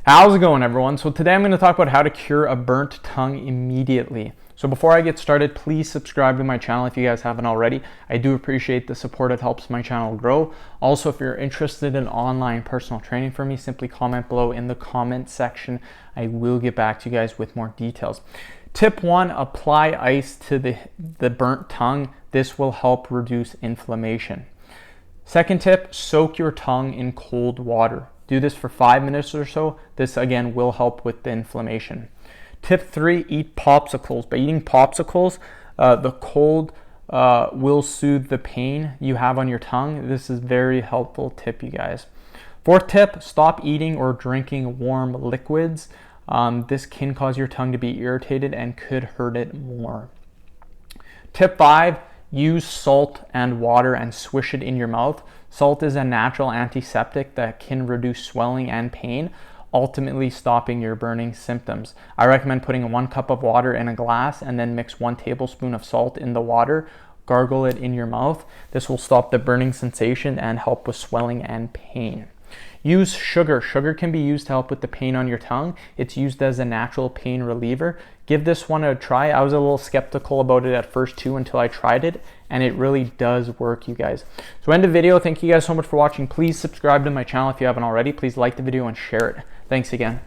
How's it going, everyone? So today I'm going to talk about how to cure a burnt tongue immediately. So before I get started, please subscribe to my channel if you guys haven't already. I do appreciate the support. It helps my channel grow. Also, if you're interested in online personal training from me, simply comment below in the comment section. I will get back to you guys with more details. Tip 1, apply ice to the burnt tongue. This will help reduce inflammation. Second tip, soak your tongue in cold water. Do this for 5 minutes or so. This again will help with the inflammation. Tip 3, eat popsicles. By eating popsicles, the cold will soothe the pain you have on your tongue. This is a very helpful tip, you guys. Fourth tip, stop eating or drinking warm liquids. This can cause your tongue to be irritated and could hurt it more. Tip 5, use salt and water and swish it in your mouth. Salt is a natural antiseptic that can reduce swelling and pain, ultimately stopping your burning symptoms. I recommend putting 1 cup of water in a glass and then mix 1 tablespoon of salt in the water. Gargle it in your mouth. This will stop the burning sensation and help with swelling and pain. Use sugar. Sugar can be used to help with the pain on your tongue. It's used as a natural pain reliever. Give this one a try. I was a little skeptical about it at first too until I tried it, and it really does work, you guys. So end the video. Thank you guys so much for watching. Please subscribe to my channel if you haven't already. Please like the video and share it. Thanks again.